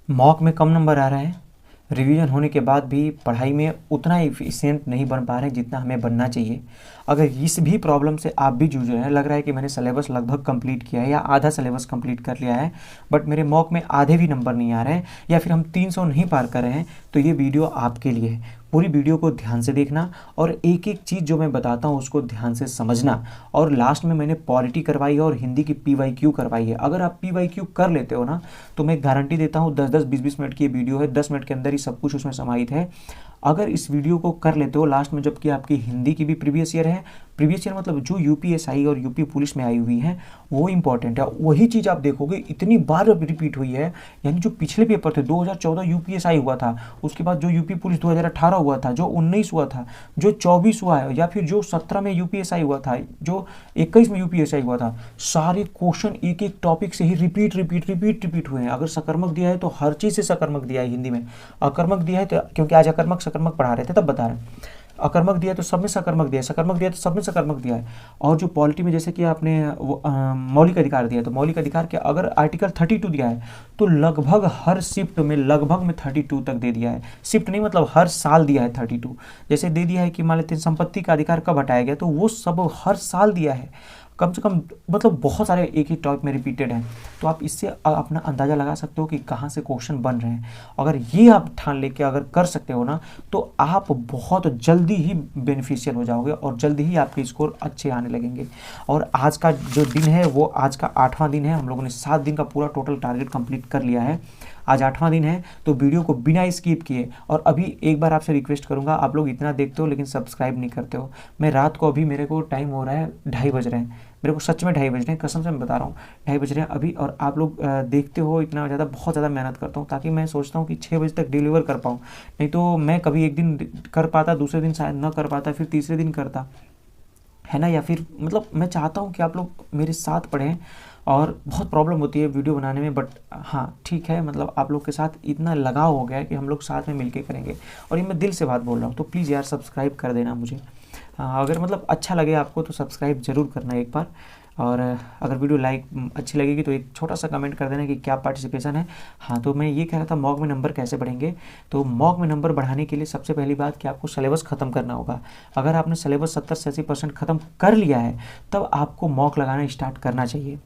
Mock में कम number आ रहे हैं, रिवीजन होने के बाद भी पढ़ाई में उतना एफिशिएंट नहीं बन पा रहे हैं जितना हमें बनना चाहिए। अगर इस भी प्रॉब्लम से आप भी जूझ रहे हैं, लग रहा है कि मैंने सिलेबस लगभग कंप्लीट किया है या आधा सिलेबस कंप्लीट कर लिया है, बट मेरे मॉक में आधे भी नंबर नहीं आ रहे हैं, या फिर हम 300 नहीं पार कर रहे हैं, तो ये वीडियो आपके लिए है। पूरी वीडियो को ध्यान से देखना और एक एक चीज़ जो मैं बताता हूँ उसको ध्यान से समझना। और लास्ट में मैंने पॉलिटी करवाई है और हिंदी की PYQ करवाई है। अगर आप PYQ कर लेते हो ना, तो मैं गारंटी देता हूँ 10-10, 20-20 मिनट की ये वीडियो है, 10 मिनट के अंदर ही सब कुछ उसमें समाहित है। अगर इस वीडियो को कर लेते हो लास्ट में, जबकि आपकी हिंदी की भी प्रीवियस ईयर है, प्रीवियस ईयर मतलब जो UPSI और UP पुलिस में आई हुई है वो इंपॉर्टेंट है, वही चीज़ आप देखोगे इतनी बार रिपीट हुई है। यानी जो पिछले पेपर थे, 2014 UPSI हुआ था, उसके बाद जो UP पुलिस 2018 हुआ था, जो 19 हुआ था, जो 24 हुआ है, या फिर जो 17 में UPSI हुआ था, जो 21 में UPSI हुआ था, सारे क्वेश्चन एक एक टॉपिक से ही रिपीट हुए हैं। अगर सकर्मक दिया है तो हर चीज़ से सकर्मक दिया है हिंदी में, अकर्मक दिया है तो, क्योंकि आज अकर्मक सकर्मक पढ़ा रहे थे तब बता रहे हैं, अकर्मक दिया है तो सब में सकर्मक दिया है, सकर्मक दिया है तो सब में सकर्मक दिया है। और जो पॉलिटी में जैसे कि आपने मौलिक अधिकार दिया है, तो मौलिक अधिकार के अगर आर्टिकल 32 दिया है तो लगभग हर शिफ्ट में लगभग में 32 तक दे दिया है। शिफ्ट नहीं मतलब हर साल दिया है 32। जैसे दे दिया है कि मान लेते हैं संपत्ति का अधिकार कब हटाया गया, तो वो सब हर साल दिया है, कम से कम मतलब बहुत सारे एक ही टॉपिक में रिपीटेड हैं। तो आप इससे अपना अंदाज़ा लगा सकते हो कि कहाँ से क्वेश्चन बन रहे हैं। अगर ये आप ठान लेके अगर कर सकते हो ना, तो आप बहुत जल्दी ही बेनिफिशियल हो जाओगे और जल्दी ही आपके स्कोर अच्छे आने लगेंगे। और आज का जो दिन है वो आज का 8वां दिन है। हम लोगों ने 7 दिन का पूरा टोटल टारगेट कंप्लीट कर लिया है, आज 8वां दिन है। तो वीडियो को बिना स्किप किए, और अभी एक बार आपसे रिक्वेस्ट करूंगा, आप लोग इतना देखते हो लेकिन सब्सक्राइब नहीं करते हो। मैं रात को, अभी मेरे को टाइम हो रहा है 2:30 बज रहे हैं, मेरे को सच में 2:30 बज रहे हैं, कसम से मैं बता रहा हूँ 2:30 बज रहे हैं अभी। और आप लोग देखते हो इतना ज़्यादा, बहुत ज़्यादा मेहनत करता हूँ ताकि मैं सोचता हूँ कि 6 बजे तक डिलीवर कर पाऊँ। नहीं तो मैं कभी एक दिन कर पाता, दूसरे दिन शायद ना कर पाता, फिर तीसरे दिन करता, है ना। या फिर मतलब मैं चाहता हूँ कि आप लोग मेरे साथ पढ़ें, और बहुत प्रॉब्लम होती है वीडियो बनाने में, बट हाँ ठीक है, मतलब आप लोग के साथ इतना लगाव हो गया है कि हम लोग साथ में मिलके करेंगे। और ये मैं दिल से बात बोल रहा हूँ, तो प्लीज़ यार सब्सक्राइब कर देना मुझे। अगर मतलब अच्छा लगे आपको तो सब्सक्राइब ज़रूर करना एक बार। और अगर वीडियो अच्छी लगेगी तो एक छोटा सा कमेंट कर देना कि क्या पार्टिसिपेशन है। हाँ, तो मैं ये कह रहा था मॉक में नंबर कैसे बढ़ेंगे। तो मॉक में नंबर बढ़ाने के लिए सबसे पहली बात कि आपको सिलेबस ख़त्म करना होगा। अगर आपने सिलेबस 70 से 80% ख़त्म कर लिया है, तब आपको मॉक लगाना स्टार्ट करना चाहिए।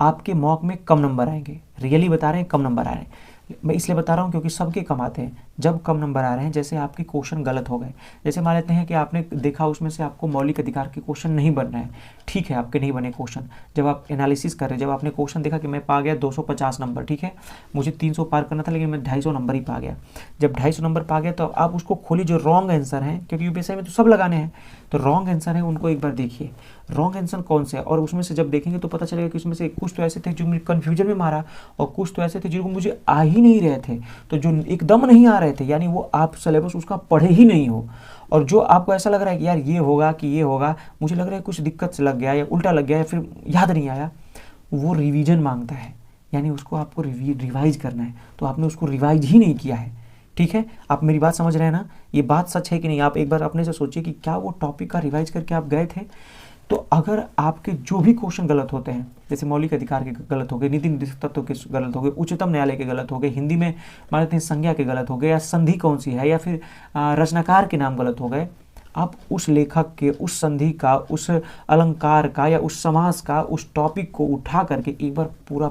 आपके मॉक में कम नंबर आएंगे, रियली बता रहे हैं, कम नंबर आ रहे हैं। मैं इसलिए बता रहा हूँ क्योंकि सबके कम आते हैं। जब कम नंबर आ रहे हैं, जैसे आपके क्वेश्चन गलत हो गए, जैसे मान लेते हैं कि आपने देखा उसमें से आपको मौलिक अधिकार के क्वेश्चन नहीं बन रहे हैं, ठीक है, आपके नहीं बने क्वेश्चन। जब आप एनालिसिस कर रहे हैं, जब आपने क्वेश्चन देखा कि मैं पा गया 250 नंबर, ठीक है, मुझे 300 पार करना था लेकिन मैं 250 नंबर ही पा गया। जब 250 नंबर पा गया तो आप उसको खोलिए, जो रॉन्ग आंसर हैं, क्योंकि UPSI में तो सब लगाने हैं, तो रॉन्ग आंसर है उनको एक बार देखिए, रॉन्ग आंसर कौन से है। और उसमें से जब देखेंगे तो पता चलेगा कि उसमें से कुछ तो ऐसे थे जो मुझे कन्फ्यूजन में मारा, और कुछ तो ऐसे थे जिनको मुझे आ ही नहीं रहे थे, तो जो एकदम नहीं आ रहे थे, यानी वो आप सिलेबस उसका पढ़े ही नहीं हो। और जो आपको ऐसा लग रहा है कि यार ये होगा कि ये होगा, मुझे लग रहा है कुछ दिक्कत से लग गया या उल्टा लग गया या फिर याद नहीं आया, वो रिवीजन मांगता है, यानी उसको आपको रिवाइज करना है, तो आपने उसको रिवाइज ही नहीं किया है। ठीक है, आप मेरी बात समझ रहे हैं ना, ये बात सच है कि नहीं। आप एक बार अपने से सोचिए कि क्या वो टॉपिक का रिवाइज करके आप गए थे। तो अगर आपके जो भी क्वेश्चन गलत होते हैं, जैसे मौलिक अधिकार के गलत हो गए, नीति निर्देशक तत्व के गलत हो गए, उच्चतम न्यायालय के गलत हो गए, हिंदी में मान लेते हैं संज्ञा के गलत हो गए, या संधि कौन सी है, या फिर रचनाकार के नाम गलत हो गए, आप उस लेखक के, उस संधि का, उस अलंकार का, या उस समास का, उस टॉपिक को उठा करके एक बार पूरा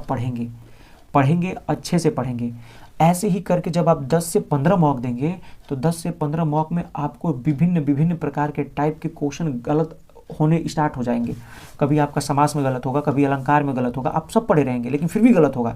पढ़ेंगे, अच्छे से पढ़ेंगे। ऐसे ही करके जब आप 10 से 15 मॉक देंगे, तो 10 से 15 मॉक में आपको विभिन्न विभिन्न प्रकार के टाइप के क्वेश्चन गलत होने स्टार्ट हो जाएंगे। कभी आपका समास में गलत होगा, कभी अलंकार में गलत होगा, आप सब पढ़े रहेंगे लेकिन फिर भी गलत होगा।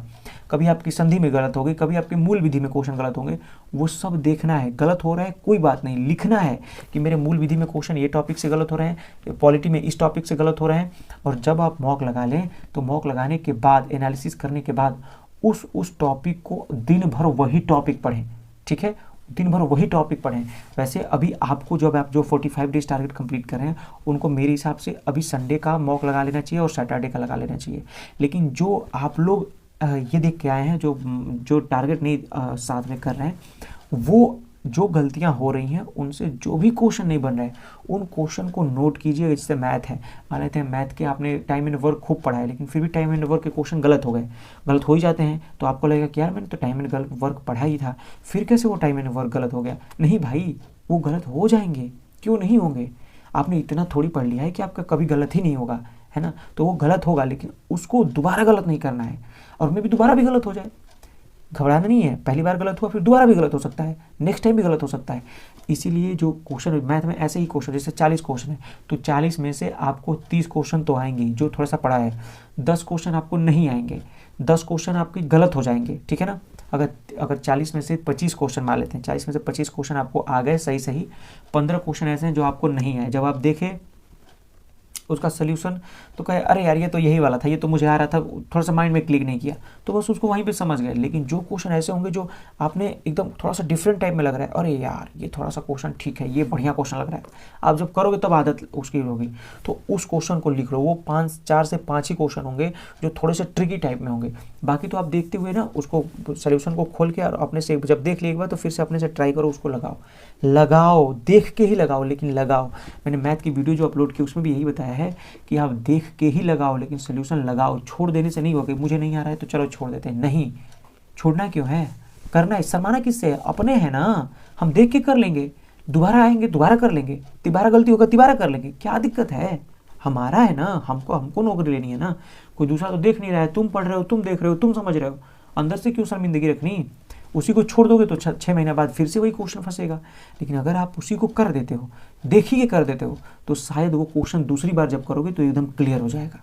कभी आपकी संधि में गलत होगी, कभी आपके मूल विधि में क्वेश्चन गलत होंगे, वो सब देखना है। गलत हो रहा है कोई बात नहीं, लिखना है कि मेरे मूल विधि में क्वेश्चन ये टॉपिक से गलत हो रहे हैं, पॉलिटी में इस टॉपिक से गलत हो रहे हैं। और जब आप मॉक लगा लें, तो मॉक लगाने के बाद, एनालिसिस करने के बाद उस टॉपिक को दिन भर वही टॉपिक पढ़ें, ठीक है, दिन भर वही टॉपिक पढ़ें। वैसे अभी आपको जब आप जो 45 डेज टारगेट कंप्लीट कर रहे हैं, उनको मेरे हिसाब से अभी संडे का मॉक लगा लेना चाहिए और सैटरडे का लगा लेना चाहिए। लेकिन जो आप लोग ये देख के आए हैं, जो टारगेट नहीं साथ में कर रहे हैं, वो जो गलतियां हो रही हैं उनसे जो भी क्वेश्चन नहीं बन रहे उन क्वेश्चन को नोट कीजिए। जैसे मैथ है, मान लेते हैं मैथ के आपने टाइम एंड वर्क खूब पढ़ा है, लेकिन फिर भी टाइम एंड वर्क के क्वेश्चन गलत हो गए, गलत हो ही जाते हैं, तो आपको लगेगा कि यार मैंने तो टाइम एंड वर्क पढ़ा ही था, फिर कैसे वो टाइम एंड वर्क गलत हो गया। नहीं भाई, वो गलत हो जाएंगे, क्यों नहीं होंगे। आपने इतना थोड़ी पढ़ लिया है कि आपका कभी गलत ही नहीं होगा, है ना। तो वो गलत होगा, लेकिन उसको दोबारा गलत नहीं करना है, और मैं भी दोबारा भी गलत हो जाए, घबराना नहीं है। पहली बार गलत हुआ, फिर दोबारा भी गलत हो सकता है, नेक्स्ट टाइम भी गलत हो सकता है। इसीलिए जो क्वेश्चन मैथ में ऐसे ही क्वेश्चन, जैसे 40 क्वेश्चन है तो 40 में से आपको 30 क्वेश्चन तो आएंगे जो थोड़ा सा पढ़ा है, 10 क्वेश्चन आपको नहीं आएंगे, 10 क्वेश्चन आपके गलत हो जाएंगे, ठीक है ना। अगर 40 में से 25 क्वेश्चन मान लेते हैं, 40 में से 25 क्वेश्चन आपको आ गए सही, 15 क्वेश्चन ऐसे हैं जो आपको नहीं आए। जब आप देखें उसका सोल्यूशन तो कहे अरे यार ये तो यही वाला था, ये तो मुझे आ रहा था, थोड़ा सा माइंड में क्लिक नहीं किया, तो बस उसको वहीं पे समझ गए। लेकिन जो क्वेश्चन ऐसे होंगे जो आपने एकदम थोड़ा सा डिफरेंट टाइप में लग रहा है, अरे यार ये थोड़ा सा क्वेश्चन ठीक है, ये बढ़िया क्वेश्चन लग रहा है, आप जब करोगे तब आदत उसकी होगी, तो उस क्वेश्चन को लिख लो। वो 4 से 5 ही क्वेश्चन होंगे जो थोड़े से ट्रिकी टाइप में होंगे, बाकी तो आप देखते हुए ना उसको सोल्यूशन को खोल के और अपने से जब देख लिया एक बार तो फिर से अपने से ट्राई करो, उसको लगाओ, देख के ही लगाओ, लेकिन लगाओ। मैंने मैथ की वीडियो जो अपलोड की उसमें भी यही बताया है कि आप देख के ही लगाओ, लेकिन सोल्यूशन लगाओ। छोड़ देने से नहीं होगा, मुझे नहीं आ रहा है तो चलो छोड़ देते हैं, नहीं, छोड़ना क्यों है, करना है। शर्माना किससे है, अपने हैं ना, हम देख के कर लेंगे, दोबारा आएंगे दोबारा कर लेंगे, तिबारा गलती होगा तिबारा कर लेंगे, क्या दिक्कत है, हमारा है ना, हमको नौकरी लेनी है ना। कोई दूसरा तो देख नहीं रहा है, तुम पढ़ रहे हो, तुम देख रहे हो, तुम समझ रहे हो, अंदर से क्यों शर्मिंदगी रखनी। उसी को छोड़ दोगे तो 6 महीने बाद फिर से वही क्वेश्चन फंसेगा। लेकिन अगर आप उसी को कर देते हो, देखी के कर देते हो, तो शायद वो क्वेश्चन दूसरी बार जब करोगे तो एकदम क्लियर हो जाएगा।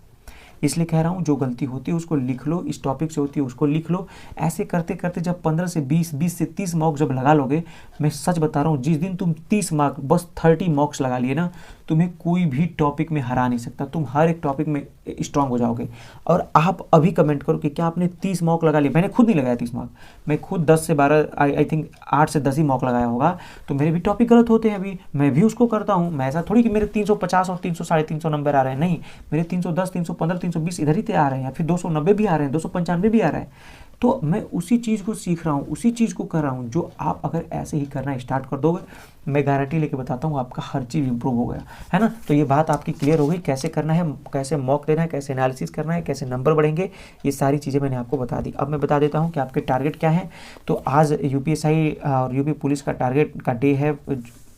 इसलिए कह रहा हूँ जो गलती होती है उसको लिख लो, इस टॉपिक से होती है उसको लिख लो। ऐसे करते करते जब 15 से 20, 20 से 30 मॉक्स जब लगा लोगे, मैं सच बता रहा हूँ, जिस दिन तुम 30 मार्क बस 30 मॉक्स लगा लिए ना, तुम्हें कोई भी टॉपिक में हरा नहीं सकता, तुम हर एक टॉपिक में स्ट्रांग हो जाओगे। और आप अभी कमेंट करो कि क्या आपने 30 मॉक लगा लिया। मैंने खुद नहीं लगाया 30 मॉक, मैं खुद 10 से 12 आई थिंक 8 से 10 ही मॉक लगाया होगा, तो मेरे भी टॉपिक गलत होते हैं, अभी मैं भी उसको करता हूँ। मैं ऐसा थोड़ी कि मेरे 350 और 300 350 नंबर आ रहे हैं, नहीं, मेरे 310 315 320 इधर ही आ रहे हैं, या फिर 290 भी आ रहे हैं, 295 भी आ रहा है। तो मैं उसी चीज़ को सीख रहा हूँ, उसी चीज़ को कर रहा हूँ, जो आप अगर ऐसे ही करना स्टार्ट कर दोगे, मैं गारंटी लेके बताता हूँ आपका हर चीज़ इंप्रूव हो गया, है ना। तो ये बात आपकी क्लियर हो गई, कैसे करना है, कैसे मॉक देना है, कैसे एनालिसिस करना है, कैसे नंबर बढ़ेंगे, ये सारी चीज़ें मैंने आपको बता दी। अब मैं बता देता हूँ कि आपके टारगेट क्या है। तो आज यूपीएसआई और यूपी पुलिस का टारगेट का डे है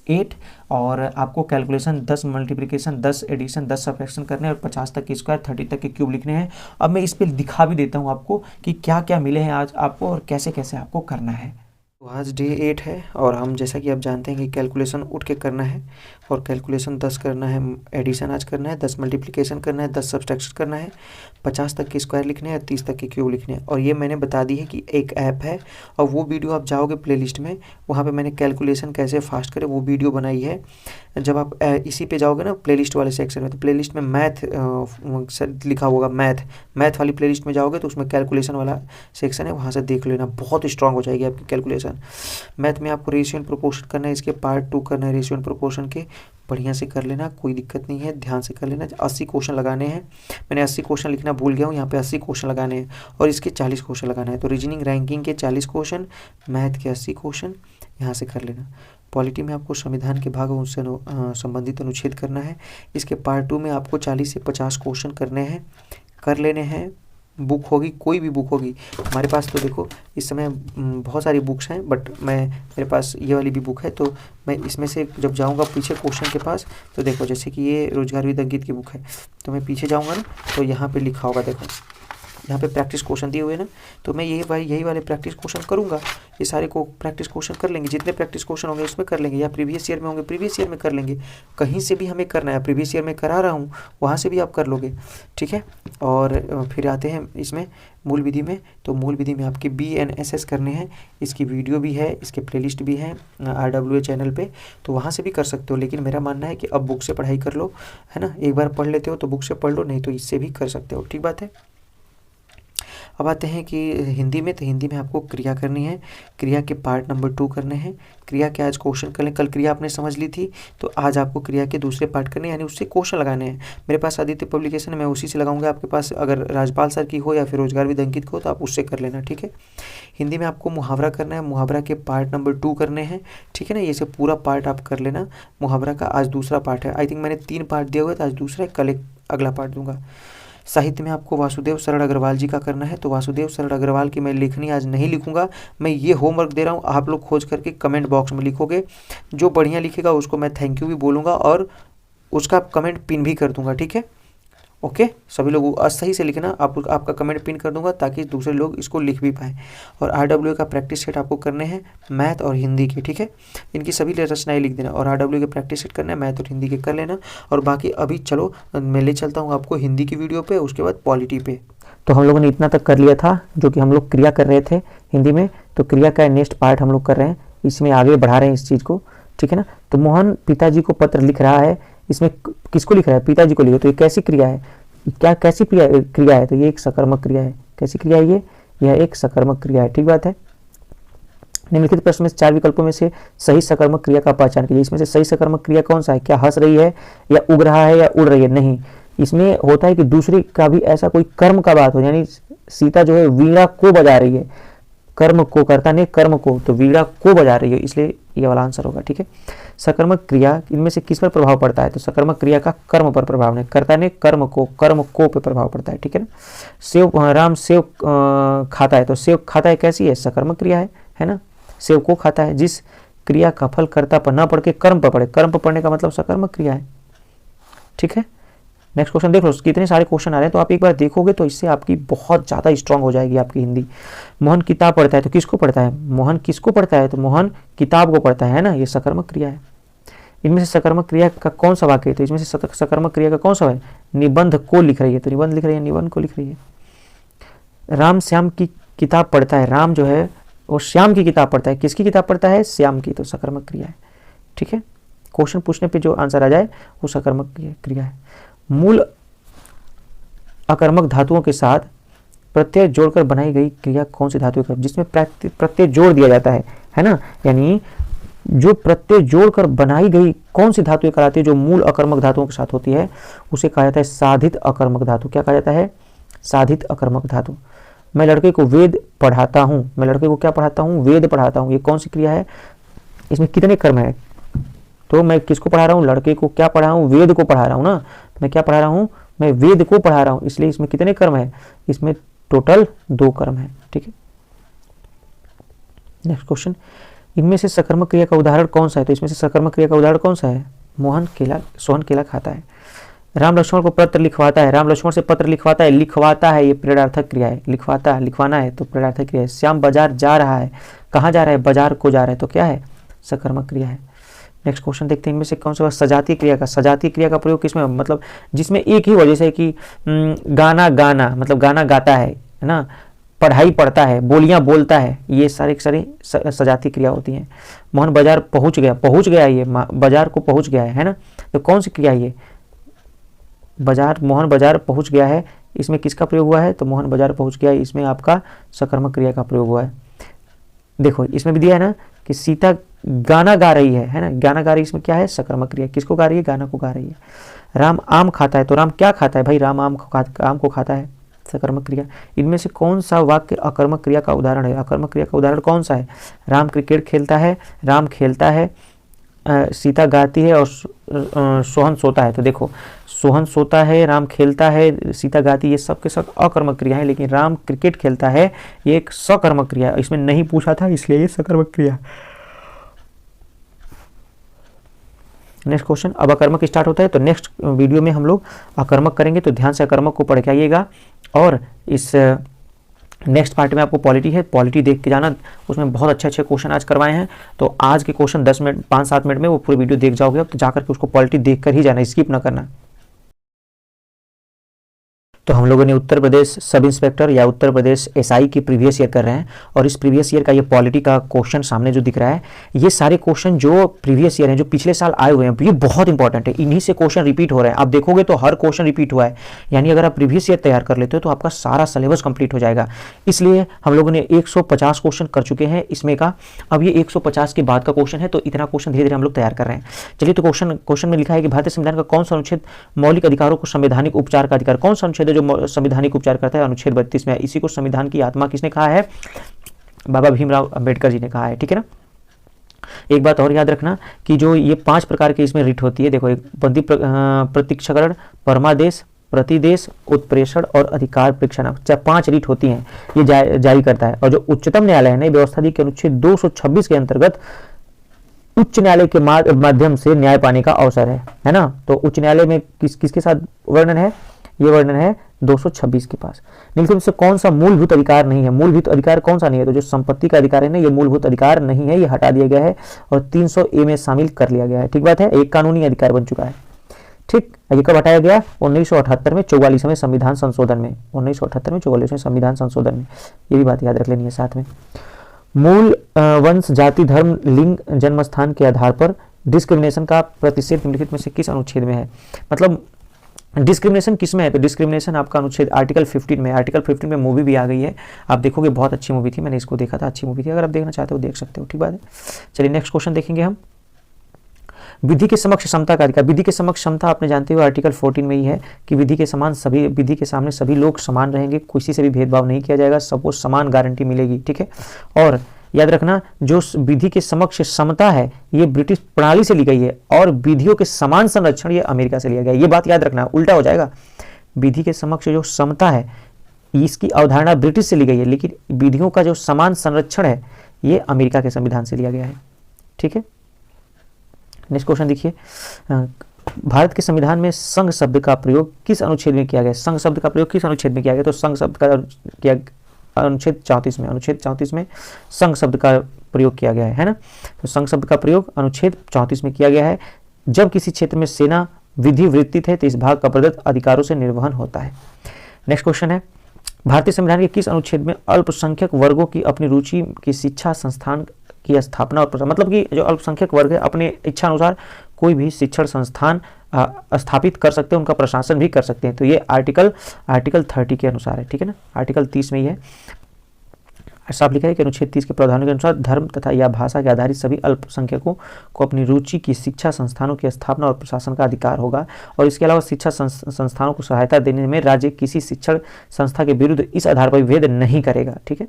8, और आपको कैलकुलेशन 10 मल्टीप्लिकेशन 10 एडिशन 10 सब्ट्रैक्शन करने हैं, और 50 तक के स्क्वायर 30 तक के क्यूब लिखने हैं। अब मैं इस पर दिखा भी देता हूँ आपको कि क्या क्या मिले हैं आज आपको और कैसे कैसे आपको करना है। तो आज डे 8 है, और हम जैसा कि आप जानते हैं कि कैलकुलेशन उठ के करना है, और कैलकुलेशन 10 करना है, एडिशन आज करना है, 10 मल्टीप्लिकेशन करना है, 10 सब्ट्रैक्शन करना है, 50 तक के स्क्वायर लिखने हैं, 30 तक के क्यूब लिखने हैं। और ये मैंने बता दी है कि एक ऐप है, और वो वीडियो आप जाओगे प्लेलिस्ट में, वहाँ पे मैंने कैलकुलेशन कैसे फास्ट करें वो वीडियो बनाई है। जब आप इसी पे जाओगे ना प्लेलिस्ट वाले सेक्शन में, तो प्लेलिस्ट में मैथ लिखा होगा, मैथ वाली प्लेलिस्ट में जाओगे तो उसमें कैलकुलेशन वाला सेक्शन है, वहाँ से देख लेना, बहुत स्ट्रांग हो जाएगी आपकी कैलकुलेशन। मैथ में आपको रेशियो एंड प्रोपोर्शन करना है, इसके पार्ट 2 करना है रेशियो एंड प्रोपोर्शन के, बढ़िया से कर लेना, कोई दिक्कत नहीं है, ध्यान से कर लेना। 80 क्वेश्चन लगाने हैं, मैंने 80 क्वेश्चन लिखना भूल गया हूँ, यहाँ पे 80 क्वेश्चन लगाने हैं, और इसके 40 क्वेश्चन लगाना है। तो रीजनिंग रैंकिंग के 40 क्वेश्चन, मैथ के 80 क्वेश्चन, यहाँ से कर लेना। पॉलिटी में आपको संविधान के भाग उनसे संबंधित अनुच्छेद करना है, इसके पार्ट 2 में आपको 40 से 50 क्वेश्चन करने हैं, कर लेने हैं। बुक होगी, कोई भी बुक होगी, हमारे पास तो देखो इस समय बहुत सारी बुक्स हैं, बट मेरे पास ये वाली भी बुक है, तो मैं इसमें से जब जाऊंगा पीछे क्वेश्चन के पास, तो देखो जैसे कि ये रोजगार विद अंकित की बुक है, तो मैं पीछे जाऊंगा ना, तो यहाँ पे लिखा होगा, देखो यहाँ पे प्रैक्टिस क्वेश्चन दिए हुए ना, तो मैं यही वाले प्रैक्टिस क्वेश्चन करूँगा, ये सारे को प्रैक्टिस क्वेश्चन कर लेंगे, जितने प्रैक्टिस क्वेश्चन होंगे उसमें कर लेंगे, या प्रीवियस ईयर में होंगे प्रीवियस ईयर में कर लेंगे, कहीं से भी हमें करना है, प्रीवियस ईयर में करा रहा हूँ वहाँ से भी आप कर लोगे, ठीक है। और फिर आते हैं इसमें मूल विधि में, तो मूल विधि में आपके BNSS करने हैं, इसकी वीडियो भी है, इसके प्लेलिस्ट भी है RWA चैनल पे, तो वहाँ से भी कर सकते हो। लेकिन मेरा मानना है कि अब बुक से पढ़ाई कर लो, है ना, एक बार पढ़ लेते हो तो बुक से पढ़ लो, नहीं तो इससे भी कर सकते हो, ठीक बात है। अब आते हैं कि हिंदी में, तो हिंदी में आपको क्रिया करनी है, क्रिया के पार्ट नंबर 2 करने हैं। क्रिया के आज क्वेश्चन कर लें, कल क्रिया आपने समझ ली थी, तो आज आपको क्रिया के दूसरे पार्ट करने हैं, यानी उससे क्वेश्चन लगाने हैं। मेरे पास आदित्य पब्लिकेशन है, मैं उसी से लगाऊंगा, आपके पास अगर राजपाल सर की हो या फिर रोजगार विद अंकित को, तो आप उससे कर लेना, ठीक है। हिंदी में आपको मुहावरा करना है, मुहावरा के पार्ट नंबर 2 करने हैं, ठीक है ना। ये से पूरा पार्ट आप कर लेना मुहावरा का। आज दूसरा पार्ट है, आई थिंक मैंने 3 पार्ट दिया हुआ है, तो आज दूसरा है, कल एक अगला पार्ट दूंगा। साहित्य में आपको वासुदेव सरल अग्रवाल जी का करना है, तो वासुदेव सरल अग्रवाल की मैं लेखनी आज नहीं लिखूंगा, मैं ये होमवर्क दे रहा हूँ, आप लोग खोज करके कमेंट बॉक्स में लिखोगे। जो बढ़िया लिखेगा उसको मैं थैंक यू भी बोलूँगा और उसका कमेंट पिन भी कर दूंगा, ठीक है। ओके, सभी लोग सही से लिखना, आपका कमेंट पिन कर दूंगा ताकि दूसरे लोग इसको लिख भी पाएँ। और RW का प्रैक्टिस सेट आपको करने हैं मैथ और हिंदी के, ठीक है। इनकी सभी रचनाएं लिख देना और RW के प्रैक्टिस सेट करना है, मैथ और हिंदी के कर लेना। और बाकी अभी चलो मैं ले चलता हूँ आपको हिंदी की वीडियो पे, उसके बाद पॉलिटी पे। तो हम लोगों ने इतना तक कर लिया था जो कि हम लोग क्रिया कर रहे थे हिंदी में, तो क्रिया का नेक्स्ट पार्ट हम लोग कर रहे हैं, इसमें आगे बढ़ा रहे हैं इस चीज़ को, ठीक है ना। तो मोहन पिताजी को पत्र लिख रहा है, इसमें किसको लिख रहा है, पिताजी को लिखो। तो ये कैसी क्रिया है, क्या कैसी क्रिया है, तो ये एक सकर्मक क्रिया है। कैसी क्रिया है यह एक सकर्मक क्रिया है, ठीक बात है। निम्नलिखित प्रश्न में 4 विकल्पों में से सही सकर्मक क्रिया का पहचान कीजिए। इसमें से सही सकर्मक क्रिया कौन सा है, क्या हंस रही है या उग रहा है या उड़ रही है, नहीं। इसमें होता है कि दूसरे का भी ऐसा कोई कर्म का बात हो, यानी सीता जो है वीणा को बजा रही है, कर्म को, कर्ता ने कर्म को, तो वीणा को बजा रही है, इसलिए ये वाला आंसर होगा, ठीक है। सकर्मक क्रिया इनमें से किस पर प्रभाव पड़ता है, तो सकर्मक क्रिया का कर्म पर प्रभाव नहीं, कर्ता ने कर्म को पे प्रभाव पड़ता है, ठीक है ना। सेव, राम सेव खाता है, तो सेव खाता है कैसी है, सकर्मक क्रिया है ना। सेव को खाता है, जिस क्रिया का फल कर्ता पर न पड़ के कर्म पर पड़े, कर्म पर पड़ने का मतलब सकर्मक क्रिया है, ठीक है। नेक्स्ट क्वेश्चन देख लो, कितने सारे क्वेश्चन आ रहे हैं, तो आप एक बार देखोगे तो इससे आपकी बहुत ज़्यादा स्ट्रांग हो जाएगी आपकी हिंदी। मोहन किताब पढ़ता है, तो किसको पढ़ता है, मोहन किसको पढ़ता है, तो मोहन किताब को पढ़ता है ना, ये सकर्मक क्रिया है। इनमें से सकर्मक क्रिया का कौन सा वाक्य है, तो इसमें से सकर्मक क्रिया का कौन सा है, निबंध को लिख रही है, तो निबंध लिख रही है, निबंध को लिख रही है। राम श्याम की किताब पढ़ता है, राम जो है वो श्याम की किताब पढ़ता है, किसकी किताब पढ़ता है, श्याम की, तो सकर्मक क्रिया है, ठीक है। क्वेश्चन पूछने पे जो आंसर आ जाए वो सकर्मक क्रिया है। मूल अकर्मक धातुओं के साथ प्रत्यय जोड़कर बनाई गई क्रिया कौन सी धातु है, जिसमें प्रत्यय जोड़ दिया जाता है ना, यानी जो प्रत्यय जोड़कर बनाई गई कौन सी धातु कहलाती है, जो मूल अकर्मक धातुओं के साथ होती है उसे कहा जाता है साधित अकर्मक धातु। क्या कहा जाता है, साधित अकर्मक धातु। मैं लड़के को वेद पढ़ाता हूँ, मैं लड़के को क्या पढ़ाता हूँ, वेद पढ़ाता हूँ, ये कौन सी क्रिया है, इसमें कितने कर्म है, तो मैं किसको पढ़ा रहा हूँ, लड़के को क्या पढ़ा रहा हूँ, वेद को पढ़ा रहा हूँ ना, मैं क्या पढ़ा रहा हूँ, मैं वेद को पढ़ा रहा हूँ, इसलिए इसमें कितने कर्म है, इसमें टोटल 2 कर्म है, ठीक है। नेक्स्ट क्वेश्चन, इनमें से सकर्मक क्रिया का उदाहरण कौन सा है, तो इसमें से सकर्मक क्रिया का उदाहरण कौन सा है, सोहन केला खाता है। राम लक्ष्मण को पत्र लिखवाता है, राम लक्ष्मण से पत्र लिखवाता है, लिखवाता है ये प्रेरणार्थक क्रिया है, लिखवाता लिखवाना है तो प्रेरणार्थक क्रिया है। श्याम बाजार जा रहा है, कहाँ जा रहा है, बाजार को जा रहा है, तो क्या है, सकर्मक क्रिया है। नेक्स्ट क्वेश्चन देखते हैं, इनमें से कौन सा सजाती क्रिया का प्रयोग किसमें, मतलब जिसमें एक ही हो, जैसे कि गाना मतलब गाना गाता है ना, पढ़ाई पढ़ता है, बोलियां बोलता है, ये सारी सजाती क्रिया होती हैं। मोहन बाजार पहुंच गया, ये बाजार को पहुंच गया है ना, तो कौन सी क्रिया ये, बाजार, मोहन बाजार पहुंच गया है, इसमें किसका प्रयोग हुआ है, तो मोहन बाजार पहुंच गया है, इसमें आपका सकर्मक क्रिया का प्रयोग हुआ है। देखो इसमें भी दिया है ना कि सीता गाना गा रही है ना, गाना गा रही है, इसमें क्या है, सकर्मक क्रिया, किसको गा रही है, गाना को गा रही है। राम आम खाता है, तो राम क्या खाता है भाई, राम आम को खाता है, सकर्मक क्रिया। इनमें से कौन सा वाक्य अकर्मक क्रिया का उदाहरण है, अकर्मक क्रिया का उदाहरण कौन सा है, राम क्रिकेट खेलता है, राम खेलता है, सीता गाती है और सोहन सोता है। तो देखो सोहन सोता है, राम खेलता है, सीता गाती है, ये सब के सब अकर्मक क्रिया है, लेकिन राम क्रिकेट खेलता है ये एक सकर्मक क्रिया है, इसमें नहीं पूछा था इसलिए ये सकर्मक क्रिया। नेक्स्ट क्वेश्चन, अब अकर्मक स्टार्ट होता है, तो नेक्स्ट वीडियो में हम लोग अकर्मक करेंगे, तो ध्यान से अकर्मक को पढ़ के आइएगा। और इस नेक्स्ट पार्ट में आपको पॉलिटी है, पॉलिटी देख के जाना, उसमें बहुत अच्छे क्वेश्चन आज करवाए हैं, तो आज के क्वेश्चन 10 मिनट 5-7 मिनट में वो पूरी वीडियो देख जाओगे, तो जाकर के उसको पॉलिटी देख कर ही जाना, स्किप ना करना। तो हम लोगों ने उत्तर प्रदेश सब इंस्पेक्टर या उत्तर प्रदेश एसआई की प्रीवियस ईयर कर रहे हैं, और इस प्रीवियस ईयर का ये पॉलिटी का क्वेश्चन सामने जो दिख रहा है, ये सारे क्वेश्चन जो प्रीवियस ईयर हैं, जो पिछले साल आए हुए हैं, ये बहुत इंपॉर्टेंट है, इन्हीं से क्वेश्चन रिपीट हो रहे हैं। आप देखोगे तो हर क्वेश्चन रिपीट हुआ है, यानी अगर आप प्रीवियस ईयर तैयार कर लेते हो तो आपका सारा सिलेबस कंप्लीट हो जाएगा। इसलिए हम लोगों ने 150 क्वेश्चन कर चुके हैं इसमें का, अब ये 150 के बाद का क्वेश्चन है, तो इतना क्वेश्चन धीरे धीरे हम लोग तैयार कर रहे हैं। चलिए, तो क्वेश्चन में लिखा है कि भारतीय संविधान का कौन सा अनुच्छेद मौलिक अधिकारों को संवैधानिक उपचार का अधिकार, कौन सा अनुच्छेद है जो संविधानिक उपचार करता है, अनुच्छेद 32 में। इसी को संविधान की आत्मा किसने कहा है, बाबा भीमराव अंबेडकर जी ने कहा है, ठीक है ना। एक बात और याद रखना कि जो ये 5 प्रकार की इसमें रिट होती है, देखो, एक बंदी प्रतीक्षाकरण, परमादेश, प्रतिदेश, उत्प्रेषण और अधिकार प्रेक्षण, 5 रिट होती हैं, ये जारी करता है। और जो उच्चतम न्यायालय ने व्यवस्था दी कि अनुच्छेद 226 के अंतर्गत उच्च न्यायालय के माध्यम से न्याय पाने का अवसर है ना। तो उच्च न्यायालय में किसके साथ वर्णन है, ये वर्णन है 226 के पास। लेकिन इससे कौन सा मूलभूत अधिकार नहीं है, मूलभूत अधिकार कौन सा नहीं है, तो जो संपत्ति का अधिकार है ना, ये मूलभूत अधिकार नहीं है, ये हटा दिया गया है और 300A में शामिल कर लिया गया है, ठीक बात है, एक कानूनी अधिकार बन चुका है, ठीक। ये कब हटाया गया, 1978 में 44वें संविधान संशोधन में, 1978 में 44वें संविधान संशोधन में, ये भी बात याद रख लेनी है साथ में। मूल वंश, जाति, धर्म, लिंग, जन्म स्थान के आधार पर डिस्क्रिमिनेशन का प्रतिषेध निम्नलिखित में से किस अनुच्छेद में है। मतलब डिस्क्रिमिनेशन किस में है, तो डिस्क्रिमिनेशन आपका अनुच्छेद आर्टिकल 15 में। आर्टिकल 15 में मूवी भी आ गई है, आप देखोगे, बहुत अच्छी मूवी थी, मैंने इसको देखा था, अच्छी मूवी थी, अगर आप देखना चाहते हो देख सकते हो, ठीक बात है। चलिए नेक्स्ट क्वेश्चन देखेंगे हम। विधि के समक्ष समता का अधिकार। विधि के समक्ष समता आपने जानते हो आर्टिकल 14 में ही है कि विधि के सामने सभी लोग समान रहेंगे, किसी से भी भेदभाव नहीं किया जाएगा, सबको समान गारंटी मिलेगी, ठीक है। और याद रखना, जो विधि के समक्ष समता है ये ब्रिटिश प्रणाली से ली गई है और विधियों के समान संरक्षण ये अमेरिका से लिया गया है। ये बात याद रखना, उल्टा हो जाएगा। विधि के समक्ष जो समता है इसकी अवधारणा ब्रिटिश से ली गई है, लेकिन विधियों का जो समान संरक्षण है ये अमेरिका के संविधान से लिया गया है, ठीक है। नेक्स्ट क्वेश्चन देखिए, भारत के संविधान में संघ शब्द का प्रयोग किस अनुच्छेद में किया गया। संघ शब्द का प्रयोग किस अनुच्छेद में किया गया, तो संघ शब्द का किया अनुच्छेद 34 में, अनुच्छेद 34 में संघ शब्द का प्रयोग किया गया है ना। तो संघ शब्द का प्रयोग अनुच्छेद 34 में किया गया है। जब किसी क्षेत्र में सेना विधि वृत्तित है तो इस भाग का प्रदत्त अधिकारों से निर्वहन होता है। नेक्स्ट क्वेश्चन है, भारतीय संविधान के किस अनुच्छेद में अल्पसंख्यक वर्गों की अपनी रुचि की शिक्षा संस्थान की स्थापना और प्रसार, मतलब कि जो अल्पसंख्यक वर्ग है अपने इच्छा अनुसार कोई भी शिक्षण संस्थान स्थापित कर सकते हैं, उनका प्रशासन भी कर सकते हैं। तो ये आर्टिकल 30 के अनुसार है, ठीक है ना, आर्टिकल 30 में ही है। साफ लिखा है कि अनुच्छेद 30 के प्रावधानों के अनुसार धर्म तथा या भाषा के आधारित सभी अल्पसंख्यकों को अपनी रुचि की शिक्षा संस्थानों की स्थापना और प्रशासन का अधिकार होगा। और इसके अलावा शिक्षा संस्थानों को सहायता देने में राज्य किसी शिक्षण संस्था के विरुद्ध इस आधार पर भेद नहीं करेगा, ठीक है।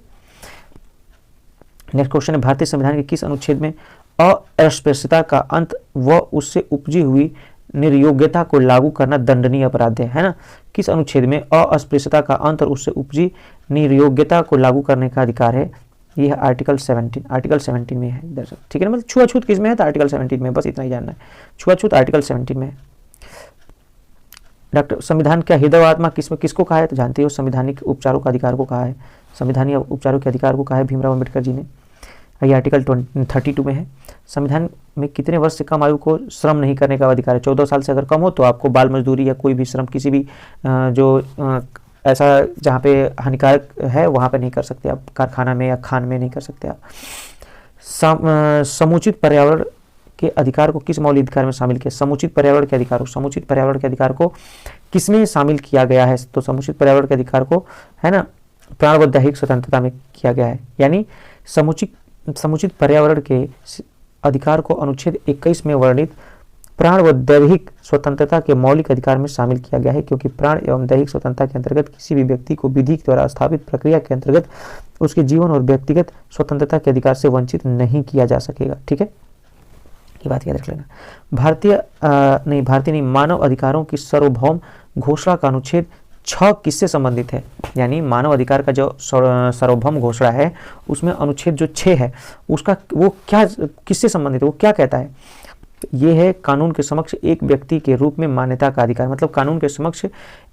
नेक्स्ट क्वेश्चन है, भारतीय संविधान के किस अनुच्छेद में अस्पृश्यता का अंत व उससे उपजी हुई निर्योग्यता को लागू करना दंडनीय अपराध है ना। किस अनुच्छेद में अस्पृश्यता का अंत और उससे उपजी निर्योग्यता को लागू करने का अधिकार है, यह है आर्टिकल 17 में है दर्शक, ठीक है ना। मतलब छुआछूत किस में है, तो आर्टिकल 17 में, बस इतना ही जानना है, छुआछूत आर्टिकल 17 में है। डॉक्टर संविधान क्या हृदय आत्मा किसको कहा है, तो जानते हो संवैधानिक उपचारों का अधिकार को कहा है, संवैधानिक उपचारों के अधिकार को कहा है भीमराव अम्बेडकर जी ने। ये आर्टिकल 32 में है। संविधान में कितने वर्ष से कम आयु को श्रम नहीं करने का अधिकार है। 14 साल से अगर कम हो तो आपको बाल मजदूरी या कोई भी श्रम किसी भी ऐसा जहाँ पे हानिकारक है वहाँ पे नहीं कर सकते आप, कारखाना में या खान में नहीं कर सकते आप। समुचित पर्यावरण के अधिकार को किस मौलिक अधिकार में शामिल किया। समुचित पर्यावरण के अधिकार को किसमें शामिल किया गया है, तो समुचित पर्यावरण के अधिकार को है ना प्राण व दैहिक स्वतंत्रता में किया गया है। यानी समुचित पर्यावरण के अधिकार को अनुच्छेद 21 में वर्णित प्राण व दैहिक स्वतंत्रता के मौलिक अधिकार में शामिल किया गया है, क्योंकि प्राण एवं दैहिक स्वतंत्रता के अंतर्गत किसी भी व्यक्ति को विधि द्वारा स्थापित प्रक्रिया के अंतर्गत उसके जीवन और व्यक्तिगत स्वतंत्रता के अधिकार से वंचित नहीं किया जा सकेगा, ठीक है, ये बात याद रख लेना। भारतीय मानव अधिकारों की सार्वभौम घोषणा का अनुच्छेद 6 किससे संबंधित है। यानी मानव अधिकार का जो सार्वभौम घोषणा है उसमें अनुच्छेद जो 6 है उसका वो क्या किससे संबंधित है, वो क्या कहता है, ये है कानून के समक्ष एक व्यक्ति के रूप में मान्यता का अधिकार। मतलब कानून के समक्ष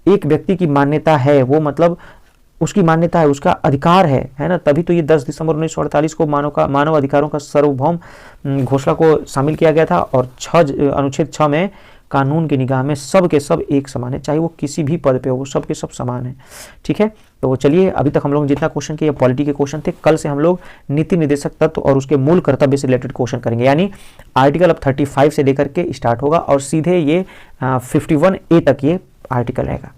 एक व्यक्ति की मान्यता है, वो मतलब उसकी मान्यता है, उसका अधिकार है ना। तभी तो ये 10 दिसंबर 1948 को मानव अधिकारों का सार्वभौम घोषणा को शामिल किया गया था। और अनुच्छेद 6 में कानून की निगाह में सब के सब एक समान है, चाहे वो किसी भी पद पे हो, वो सब के सब समान है, ठीक है। तो चलिए अभी तक हम लोग जितना क्वेश्चन किए पॉलिटी के क्वेश्चन थे, कल से हम लोग नीति निर्देशक तत्व और उसके मूल कर्तव्य से रिलेटेड क्वेश्चन करेंगे। यानी आर्टिकल अब 35 से लेकर के स्टार्ट होगा और सीधे ये 51A तक ये आर्टिकल रहेगा।